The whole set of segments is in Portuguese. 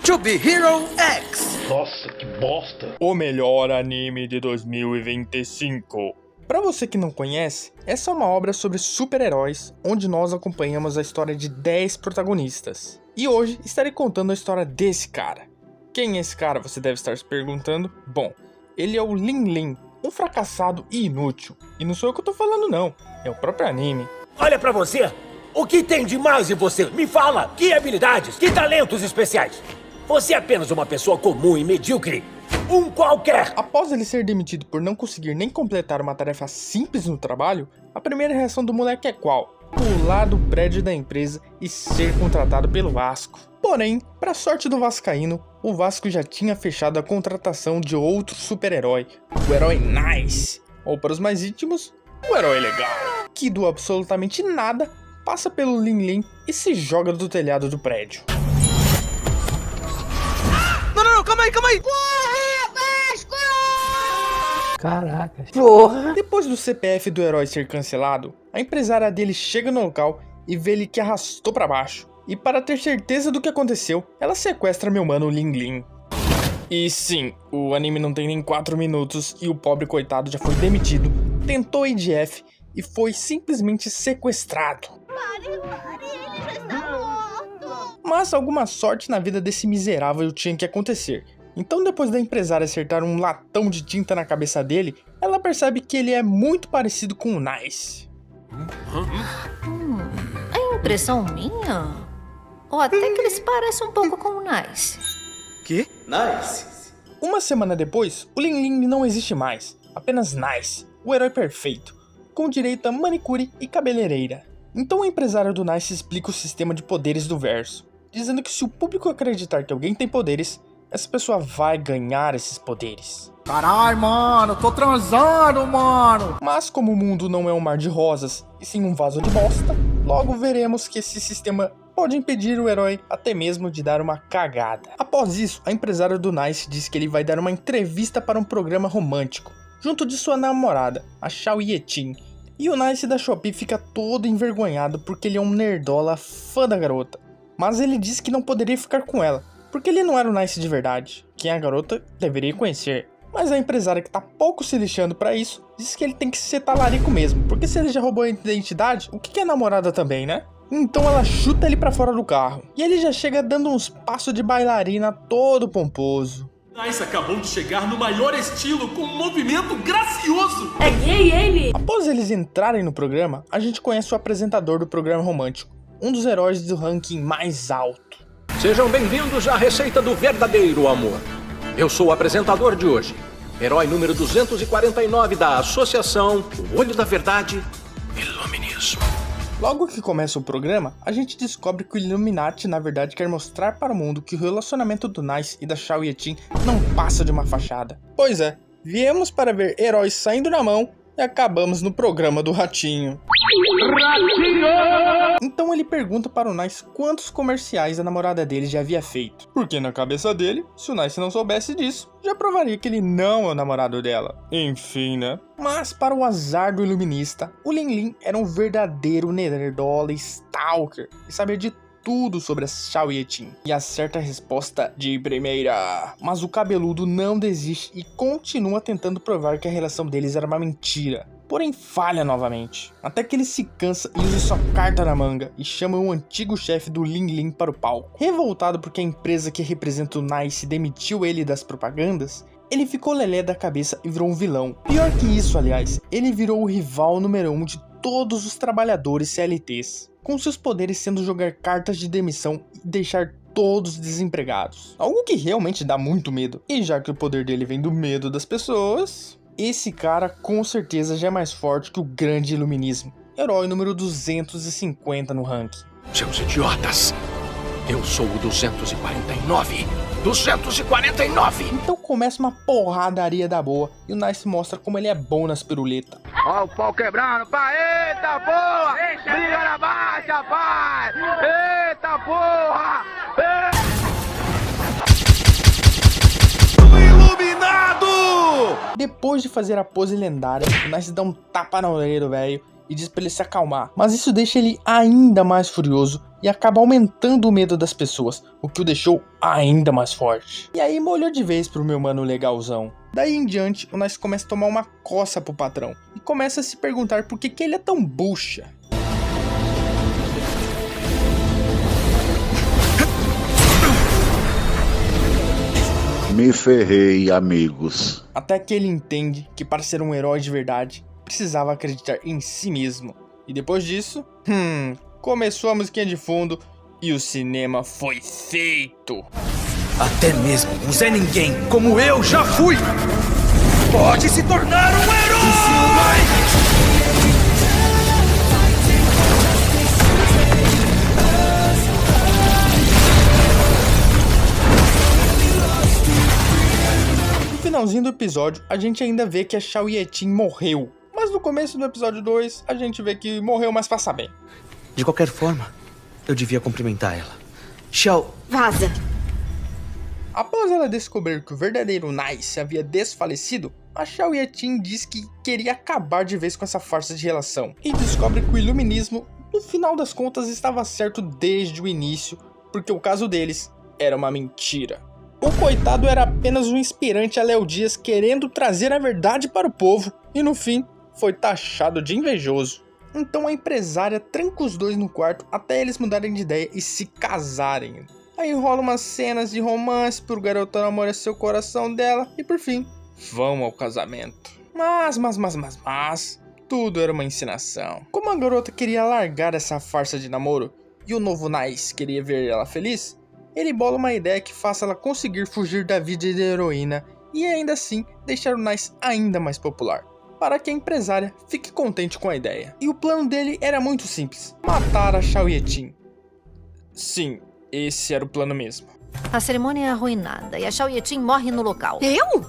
To Be Hero X. Nossa, que bosta! O melhor anime de 2025. Pra você que não conhece, essa é uma obra sobre super-heróis, onde nós acompanhamos a história de 10 protagonistas. E hoje estarei contando a história desse cara. Quem é esse cara, você deve estar se perguntando? Bom, ele é o Lin Lin, um fracassado e inútil. E não sou eu que eu tô falando não, é o próprio anime. Olha pra você! O que tem de mais em você? Me fala! Que habilidades, que talentos especiais! Você é apenas uma pessoa comum e medíocre. Um qualquer! Após ele ser demitido por não conseguir nem completar uma tarefa simples no trabalho, a primeira reação do moleque é qual? Pular do prédio da empresa e ser contratado pelo Vasco. Porém, para sorte do vascaíno, o Vasco já tinha fechado a contratação de outro super-herói, o herói Nice, ou para os mais íntimos, o herói legal, que do absolutamente nada passa pelo Lin Lin e se joga do telhado do prédio. Não, calma aí! Caraca, porra! Depois do CPF do herói ser cancelado, a empresária dele chega no local e vê ele que arrastou pra baixo. E para ter certeza do que aconteceu, ela sequestra meu mano Lin Lin. E sim, o anime não tem nem 4 minutos e o pobre coitado já foi demitido, tentou IDF e foi simplesmente sequestrado. Ele já está morto! Mas alguma sorte na vida desse miserável tinha que acontecer. Então, depois da empresária acertar um latão de tinta na cabeça dele, ela percebe que ele é muito parecido com o Nice. É impressão minha? Ou até que eles parecem um pouco com o Nice. Que? Nice. Uma semana depois, o Lin Lin não existe mais, apenas Nice, o herói perfeito, com direito a manicure e cabeleireira. Então o empresário do Nice explica o sistema de poderes do verso, dizendo que se o público acreditar que alguém tem poderes, essa pessoa vai ganhar esses poderes. Caralho, mano, tô transando, mano! Mas como o mundo não é um mar de rosas, e sim um vaso de bosta, logo veremos que esse sistema pode impedir o herói até mesmo de dar uma cagada. Após isso, a empresária do Nice diz que ele vai dar uma entrevista para um programa romântico, junto de sua namorada, a Xiao Yetin. E o Nice da Shopee fica todo envergonhado porque ele é um nerdola fã da garota. Mas ele diz que não poderia ficar com ela, porque ele não era o Nice de verdade, quem a garota deveria conhecer. Mas a empresária, que tá pouco se lixando pra isso, diz que ele tem que ser talarico mesmo, porque se ele já roubou a identidade, o que é namorada também, né? Então ela chuta ele pra fora do carro, e ele já chega dando uns passos de bailarina todo pomposo. Nice acabou de chegar no maior estilo, com um movimento gracioso! É gay ele? Após eles entrarem no programa, a gente conhece o apresentador do programa romântico, um dos heróis do ranking mais alto. Sejam bem-vindos à receita do verdadeiro amor. Eu sou o apresentador de hoje, herói número 249 da Associação O Olho da Verdade, Iluminismo. Logo que começa o programa, a gente descobre que o Illuminati na verdade quer mostrar para o mundo que o relacionamento do Nice e da Xiao Yetin não passa de uma fachada. Pois é, viemos para ver heróis saindo na mão e acabamos no programa do Ratinho. Então ele pergunta para o Nice quantos comerciais a namorada dele já havia feito. Porque na cabeça dele, se o Nice não soubesse disso, já provaria que ele não é o namorado dela. Enfim, né? Mas para o azar do iluminista, o Lin Lin era um verdadeiro nerdola stalker e sabia de tudo sobre a Xiao Yetin. E acerta a resposta de primeira. Mas o cabeludo não desiste e continua tentando provar que a relação deles era uma mentira. Porém falha novamente, até que ele se cansa e usa sua carta na manga e chama o antigo chefe do Lin Lin para o palco. Revoltado porque a empresa que representa o Nice demitiu ele das propagandas, ele ficou lelé da cabeça e virou um vilão. Pior que isso, aliás, ele virou o rival número 1 de todos os trabalhadores CLTs, com seus poderes sendo jogar cartas de demissão e deixar todos desempregados. Algo que realmente dá muito medo. E já que o poder dele vem do medo das pessoas, esse cara com certeza já é mais forte que o grande iluminismo, herói número 250 no ranking. Seus idiotas, eu sou o 249! 249! Então começa uma porradaria da boa e o Nice mostra como ele é bom nas piruletas. Ó o pau quebrando, pai, eita porra! Briga na baixa, pai! Eita porra! Iluminado! Depois de fazer a pose lendária, o Nice dá um tapa na orelha do velho e diz pra ele se acalmar. Mas isso deixa ele ainda mais furioso e acaba aumentando o medo das pessoas, o que o deixou ainda mais forte. E aí molhou de vez pro meu mano legalzão. Daí em diante, o Nice começa a tomar uma coça pro patrão e começa a se perguntar por que ele é tão bucha. Me ferrei, amigos. Até que ele entende que para ser um herói de verdade, precisava acreditar em si mesmo. E depois disso, começou a musiquinha de fundo e o cinema foi feito. Até mesmo um Zé Ninguém, como eu já fui, pode se tornar um herói! No finalzinho do episódio, a gente ainda vê que a Xiao Yeting morreu. Mas no começo do episódio 2, a gente vê que morreu, mas passa bem. De qualquer forma, eu devia cumprimentar ela. Xiao, Vaza. Após ela descobrir que o verdadeiro Nice havia desfalecido, a Xiao Yeting diz que queria acabar de vez com essa farsa de relação. E descobre que o iluminismo, no final das contas, estava certo desde o início, porque o caso deles era uma mentira. O coitado era apenas um inspirante a Léo Dias querendo trazer a verdade para o povo, e no fim, foi taxado de invejoso. Então a empresária tranca os dois no quarto até eles mudarem de ideia e se casarem. Aí rola umas cenas de romance pro garoto namorar seu coração dela e por fim, vão ao casamento. Mas, tudo era uma encenação. Como a garota queria largar essa farsa de namoro e o novo Nice queria ver ela feliz, ele bola uma ideia que faça ela conseguir fugir da vida de heroína e ainda assim deixar o Nice ainda mais popular, para que a empresária fique contente com a ideia. E o plano dele era muito simples, matar a Xiao Yeting. Sim, esse era o plano mesmo. A cerimônia é arruinada e a Xiao Yeting morre no local.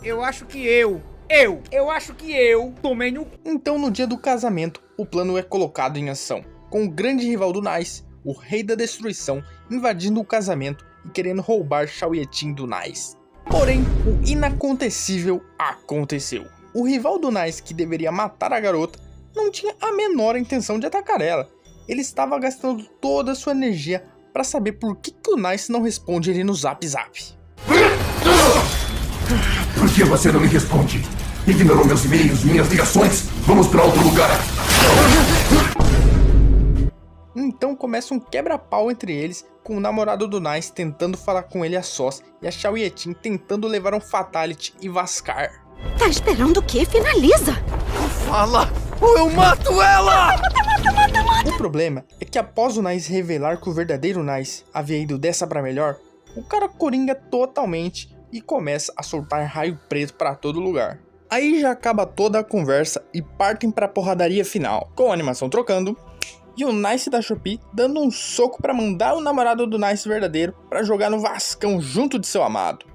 Eu acho que eu acho que eu tomei no... Então no dia do casamento, o plano é colocado em ação, com o grande rival do Nice, o Rei da Destruição, invadindo o casamento e querendo roubar Xiao Yeting do Nice. Porém, o inacontecível aconteceu. O rival do Nice, que deveria matar a garota, não tinha a menor intenção de atacar ela. Ele estava gastando toda a sua energia para saber por que o Nice não responde ele no Zap Zap. Por que você não me responde? Ignorou meus e-mails, minhas ligações? Vamos para outro lugar. Então começa um quebra-pau entre eles, com o namorado do Nice tentando falar com ele a sós e a Xiao Yeting tentando levar um fatality e vascar. Tá esperando o quê? Finaliza! fala ou eu mato ela! O problema é que após o Nice revelar que o verdadeiro Nice havia ido dessa pra melhor, o cara coringa totalmente e começa a soltar raio preto pra todo lugar. Aí já acaba toda a conversa e partem pra porradaria final, com a animação trocando e o Nice da Shopee dando um soco pra mandar o namorado do Nice verdadeiro pra jogar no vascão junto de seu amado.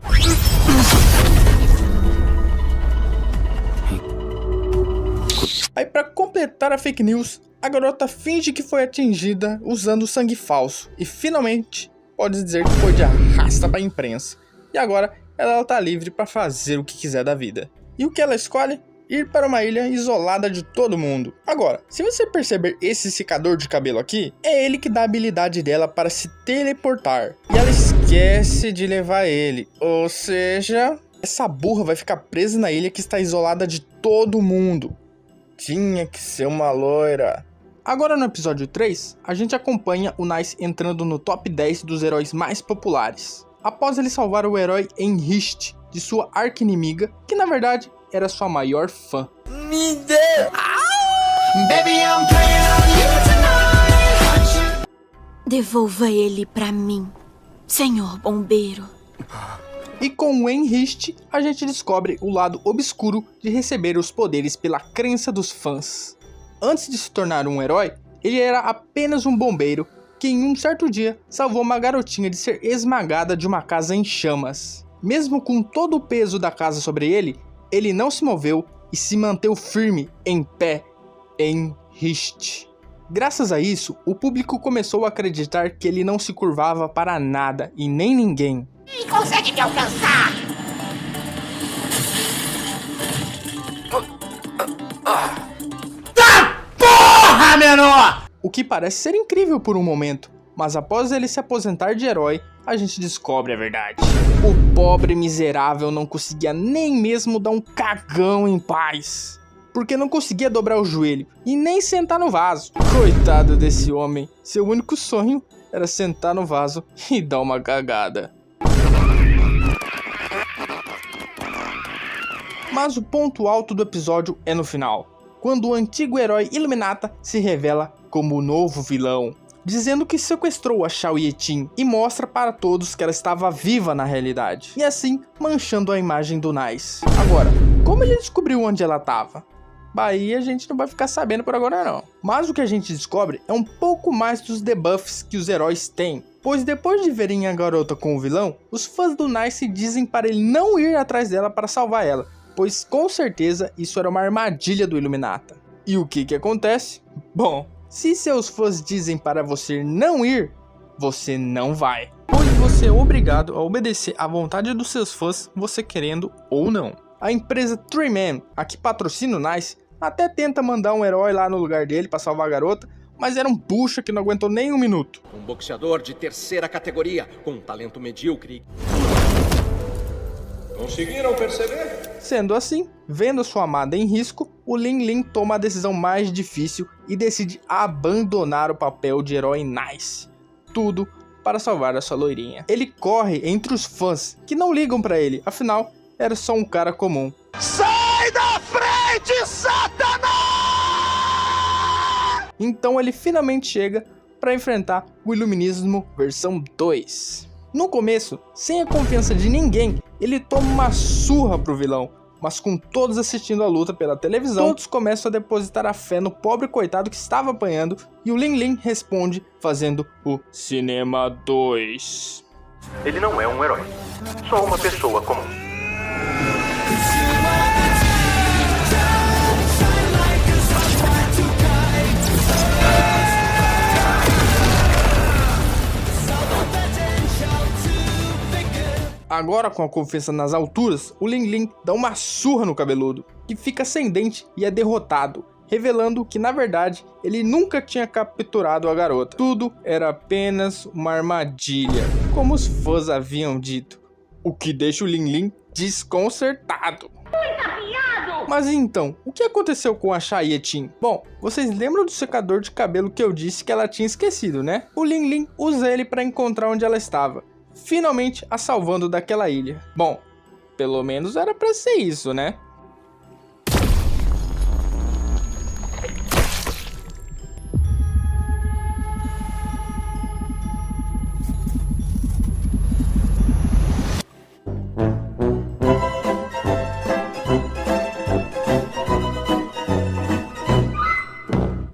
Aí pra completar a fake news, a garota finge que foi atingida usando sangue falso e finalmente pode dizer que foi de arrasta pra imprensa. E agora ela tá livre pra fazer o que quiser da vida. E o que ela escolhe? Ir para uma ilha isolada de todo mundo. Agora, se você perceber esse secador de cabelo aqui, é ele que dá a habilidade dela para se teleportar. E ela esquece de levar ele. Ou seja, essa burra vai ficar presa na ilha que está isolada de todo mundo. Tinha que ser uma loira. Agora no episódio 3, a gente acompanha o Nice entrando no top 10 dos heróis mais populares. Após ele salvar o herói Enriste de sua arqui-inimiga, que na verdade era sua maior fã. Me dê! Baby, I'm playing on you tonight. Devolva ele pra mim, senhor bombeiro. E com o Enriste, a gente descobre o lado obscuro de receber os poderes pela crença dos fãs. Antes de se tornar um herói, ele era apenas um bombeiro que em um certo dia salvou uma garotinha de ser esmagada de uma casa em chamas. Mesmo com todo o peso da casa sobre ele, ele não se moveu e se manteve firme, em pé, Enriste. Graças a isso, o público começou a acreditar que ele não se curvava para nada e nem ninguém. Quem consegue me alcançar? Porra, menor! O que parece ser incrível por um momento, Mas após ele se aposentar de herói, a gente descobre a verdade. O pobre miserável não conseguia nem mesmo dar um cagão em paz, porque não conseguia dobrar o joelho e nem sentar no vaso. Coitado desse homem, seu único sonho era sentar no vaso e dar uma cagada. Mas o ponto alto do episódio é no final, quando o antigo herói Illuminata se revela como o novo vilão, dizendo que sequestrou a Shao Ye-Tin e mostra para todos que ela estava viva na realidade, e assim manchando a imagem do Nice. Agora, como ele descobriu onde ela estava? Aí a gente não vai ficar sabendo por agora não. Mas o que a gente descobre é um pouco mais dos debuffs que os heróis têm, pois depois de verem a garota com o vilão, os fãs do Nice dizem para ele não ir atrás dela para salvar ela, pois com certeza isso era uma armadilha do Illuminata. E o que acontece? Bom, se seus fãs dizem para você não ir, você não vai, pois você é obrigado a obedecer à vontade dos seus fãs, você querendo ou não. A empresa Three Man, a que patrocina o Nice, até tenta mandar um herói lá no lugar dele para salvar a garota, mas era um bucha que não aguentou nem um minuto. Um boxeador de terceira categoria, com um talento medíocre. Conseguiram perceber? Sendo assim, vendo sua amada em risco, o Ling Ling toma a decisão mais difícil e decide abandonar o papel de herói Nice. Tudo para salvar a sua loirinha. Ele corre entre os fãs, que não ligam para ele, afinal, era só um cara comum. Sai da frente, Satanás! Então ele finalmente chega para enfrentar o Iluminismo versão 2. No começo, sem a confiança de ninguém, ele toma uma surra pro vilão, mas com todos assistindo a luta pela televisão, todos começam a depositar a fé no pobre coitado que estava apanhando, e o Ling Ling responde fazendo o Cinema 2. Ele não é um herói, só uma pessoa comum. Agora, com a confiança nas alturas, o Ling Ling dá uma surra no cabeludo, que fica sem dente e é derrotado, revelando que na verdade ele nunca tinha capturado a garota. Tudo era apenas uma armadilha, como os fãs haviam dito, o que deixa o Ling Ling desconcertado. Mas então, o que aconteceu com a Shao Ye-Tin? Bom, vocês lembram do secador de cabelo que eu disse que ela tinha esquecido, né? O Ling Ling usa ele para encontrar onde ela estava, finalmente a salvando daquela ilha. Bom, pelo menos era pra ser isso, né?